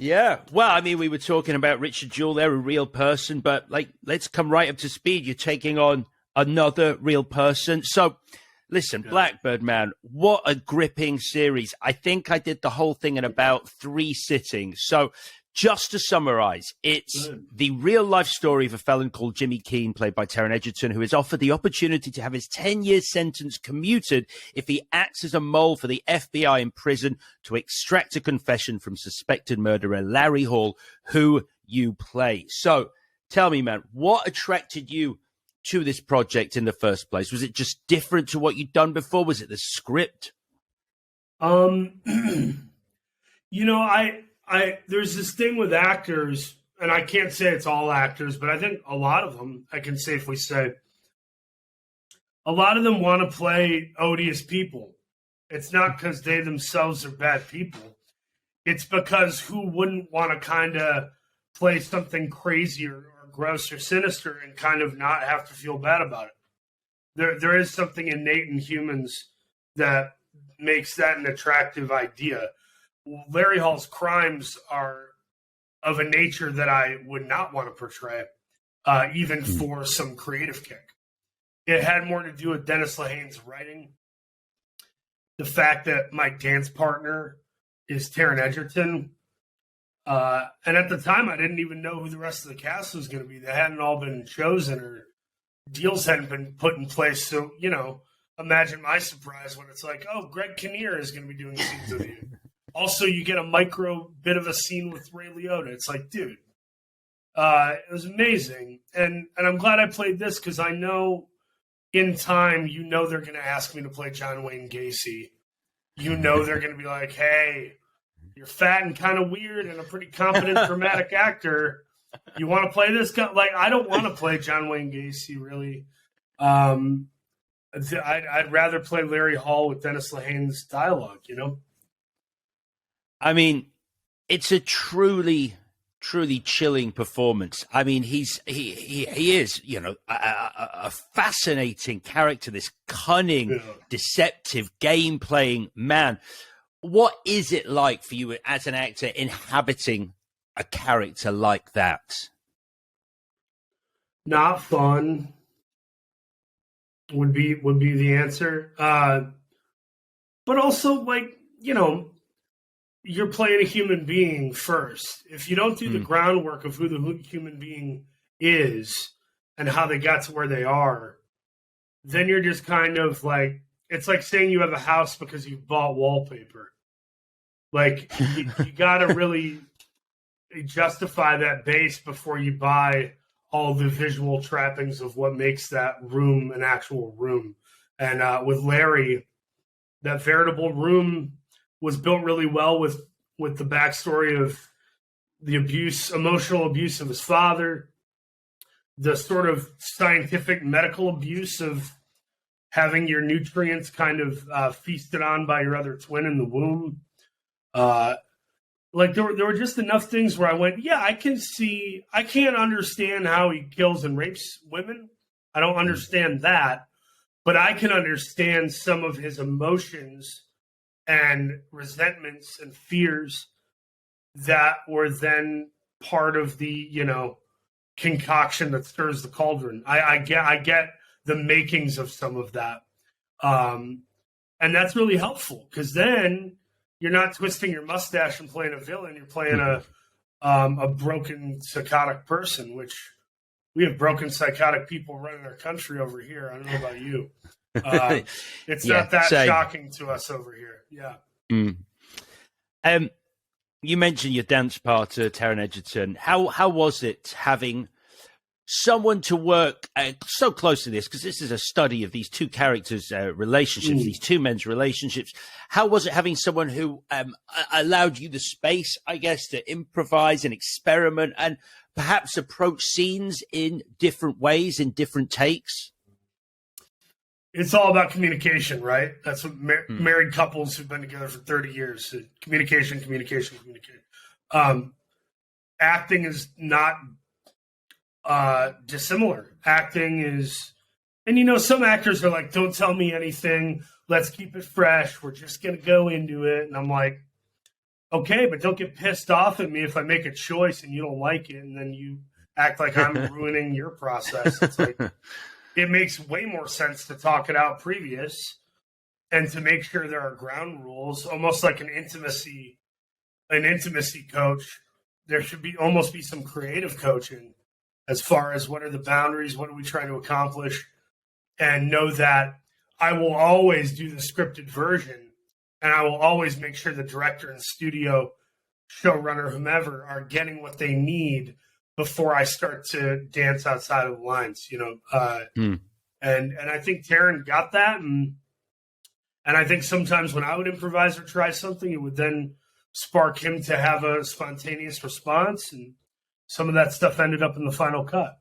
Yeah. Well, I mean, we were talking about Richard Jewell there, a real person, but like, let's come right up to speed. You're taking on another real person. So listen, Yeah. Blackbird Man, what a gripping series. I think I did the whole thing in about 3 sittings. So just to summarize, it's the real life story of a felon called Jimmy Keene, played by Taron Egerton, who is offered the opportunity to have his 10-year sentence commuted if he acts as a mole for the FBI in prison to extract a confession from suspected murderer Larry Hall, who you play. So tell me, man, what attracted you to this project in the first place? Was it just different to what you'd done before? Was it the script? You know, I there's this thing with actors, and I can't say it's all actors, but I think a lot of them, I can safely say, a lot of them want to play odious people. It's not because they themselves are bad people. It's because who wouldn't want to kind of play something crazy or gross or sinister and kind of not have to feel bad about it? There is something innate in humans that makes that an attractive idea. Larry Hall's crimes are of a nature that I would not want to portray, even for some creative kick. It had more to do with Dennis Lehane's writing. The fact that my dance partner is Taron Egerton. And at the time, I didn't even know who the rest of the cast was going to be. They hadn't all been chosen or deals hadn't been put in place. So, you know, imagine my surprise when it's like, oh, Greg Kinnear is going to be doing scenes with you. Also, you get a micro bit of a scene with Ray Liotta. It's like, dude, it was amazing. And I'm glad I played this because I know in time, you know they're going to ask me to play John Wayne Gacy. You know they're going to be like, hey, you're fat and kind of weird and a pretty competent dramatic actor. You want to play this guy? Like, I don't want to play John Wayne Gacy, really. I'd rather play Larry Hall with Dennis Lehane's dialogue, you know? I mean, it's a truly chilling performance. I mean, he is, you know, a fascinating character, this cunning, deceptive, game-playing man. What is it like for you as an actor inhabiting a character like that? Not fun would be the answer. But also, like, you know, you're playing a human being first. If you don't do the groundwork of who the human being is and how they got to where they are, then you're just kind of like, it's like saying you have a house because you bought wallpaper. Like, you got to really justify that base before you buy all the visual trappings of what makes that room an actual room. And with Larry, that veritable room was built really well with the backstory of the emotional abuse of his father, the sort of scientific medical abuse of having your nutrients kind of feasted on by your other twin in the womb. Like there were just enough things where I went, yeah, I can't understand how he kills and rapes women. I don't understand that, but I can understand some of his emotions and resentments and fears that were then part of the, you know, concoction that stirs the cauldron. I get the makings of some of that. And that's really helpful because then you're not twisting your mustache and playing a villain. You're playing a broken, psychotic person, which we have broken, psychotic people running our country over here. I don't know about you. It's not that shocking to us over here. Yeah. You mentioned your dance partner, Taron Egerton. How was it having someone to work so close to this? Because this is a study of these two characters' relationships, these two men's relationships. How was it having someone who allowed you the space, I guess, to improvise and experiment and perhaps approach scenes in different ways, in different takes? It's all about communication, right? That's what married couples who've been together for 30 years. Communication. Acting is not dissimilar. Acting is, and you know, some actors are like, don't tell me anything. Let's keep it fresh. We're just going to go into it. And I'm like, okay, but don't get pissed off at me if I make a choice and you don't like it, and then you act like I'm ruining your process. It's like, it makes way more sense to talk it out previous and to make sure there are ground rules, almost like an intimacy coach. There should almost be some creative coaching as far as what are the boundaries, what are we trying to accomplish, and know that I will always do the scripted version, and I will always make sure the director and studio, showrunner, whomever, are getting what they need before I start to dance outside of the lines, And I think Taron got that, and I think sometimes when I would improvise or try something, it would then spark him to have a spontaneous response, and some of that stuff ended up in the final cut.